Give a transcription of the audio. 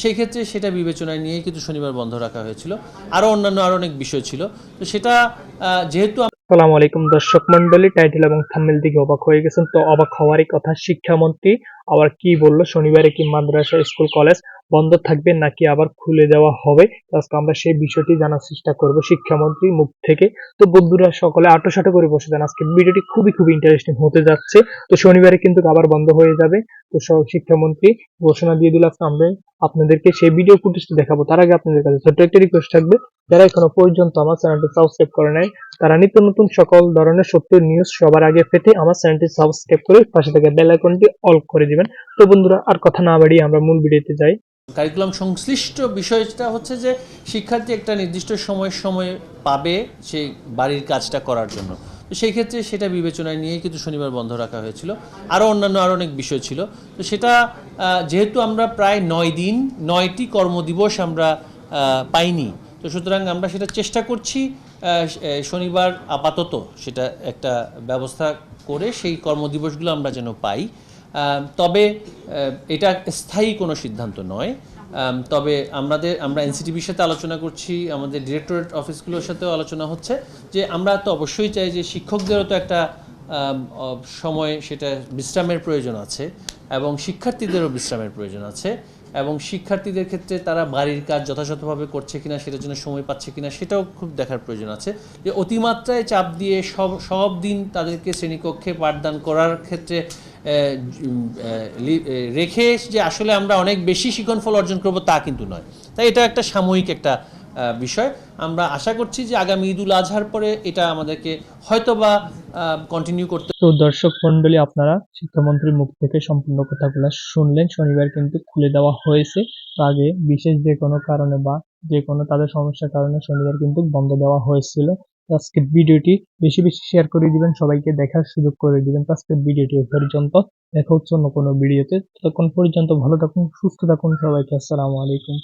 সেই ক্ষেত্রে সেটা বিবেচনায় নিয়েই কিন্তু শনিবার বন্ধ রাখা হয়েছিল। আরও অন্যান্য আরও অনেক বিষয় ছিল। তো সেটা যেহেতু আসসালামু আলাইকুম দর্শক মন্ডলী, টাইটেল এবং থাম্বনেল দিকে অবাক হয়ে গেছেন তো অবাক হওয়ারই কথা। শিক্ষামন্ত্রী আবার কি বলল? শনিবারে কি মাদ্রাসা, স্কুল, কলেজ বন্ধ থাকবে নাকি আবার খুলে দেওয়া হবে? আজকে আমরা সেই বিষয়টি জানার চেষ্টা করব শিক্ষামন্ত্রীর মুখ থেকে। তো বন্ধুরা সকলে আঁটো করে বসে যান, আজকে ভিডিওটি খুবই ইন্টারেস্টিং হতে যাচ্ছে। তো শনিবারে কিন্তু আবার বন্ধ হয়ে যাবে। তো শিক্ষামন্ত্রী ঘোষণা দিয়ে দিল। আজকে আমরা আপনাদেরকে সেই ভিডিও ফুটেজটি দেখাবো। তার আগে আপনাদের কাছে ছোট্ট একটা রিকোয়েস্ট থাকবে, যারা এখনো পর্যন্ত আমার চ্যানেলটি সাবস্ক্রাইব করে নাই তারা নিত্য নতুন সকল ধরনের সত্য নিউজ সবার আগে পেতে আমার চ্যানেলটি সাবস্ক্রাইব করে পাশে থাকা বেল আইকনটি অল করে দিবেন। তো বন্ধুরা আর কথা না বাড়িয়ে আমরা মূল ভিডিওতে যাই। কারিকুলাম সংশ্লিষ্ট বিষয়টা হচ্ছে যে শিক্ষার্থী একটা নির্দিষ্ট সময় পাবে সেই বাড়ির কাজটা করার জন্য। তো সেই ক্ষেত্রে সেটা বিবেচনায় নিয়েই কিন্তু শনিবার বন্ধ রাখা হয়েছিল। আরও অন্যান্য আরও অনেক বিষয় ছিল। তো সেটা যেহেতু আমরা প্রায় 9 দিন 9টি কর্মদিবস আমরা পাইনি, তো সুতরাং আমরা সেটা চেষ্টা করছি শনিবার আপাতত সেটা একটা ব্যবস্থা করে সেই কর্মদিবসগুলো আমরা যেন পাই। তবে এটা স্থায়ী কোনো সিদ্ধান্ত নয়। তবে আমরা এনসিটিভির সাথে আলোচনা করছি, আমাদের ডিরেক্টরেট অফিসগুলোর সাথেও আলোচনা হচ্ছে যে আমরা তো অবশ্যই চাই যে শিক্ষকদেরও তো একটা সময় সেটা বিশ্রামের প্রয়োজন আছে এবং শিক্ষার্থীদেরও বিশ্রামের প্রয়োজন আছে, এবং শিক্ষার্থীদের ক্ষেত্রে তারা বাড়ির কাজ যথাযথভাবে করছে কিনা, সেটার জন্য সময় পাচ্ছে কিনা, সেটাও খুব দেখার প্রয়োজন আছে। যে অতিমাত্রায় চাপ দিয়ে সব দিন তাদেরকে শ্রেণীকক্ষে পাঠদান করার ক্ষেত্রে রেখে যে আসলে আমরা অনেক বেশি শিক্ষণফল অর্জন করব তা কিন্তু নয়। তাই এটা একটা সাময়িক একটা বিষয়। আমরা আশা করছি যে আগামী ঈদুল আজহার পরে এটা আমাদেরকে হয়তোবা কন্টিনিউ করতে। তো দর্শক মন্ডলী, আপনারা শিক্ষামন্ত্রীর মুখ থেকে সম্পূর্ণ কথাগুলো শুনলেন। শনিবার কিন্তু খুলে দেওয়া হয়েছে। তো আগে বিশেষ যে কোনো কারণে বা যে কোনো তাদের সমস্যার কারণে শনিবার কিন্তু বন্ধ দেওয়া হয়েছিল। তো আজকের ভিডিওটি বেশি শেয়ার করে দিবেন, সবাইকে দেখার সুযোগ করে দিবেন। তো আজকের ভিডিওটি এ পর্যন্ত। দেখা হচ্ছে অন্য কোনো ভিডিওতে। ততক্ষণ পর্যন্ত ভালো থাকুন, সুস্থ থাকুন। সবাইকে আসসালামু আলাইকুম।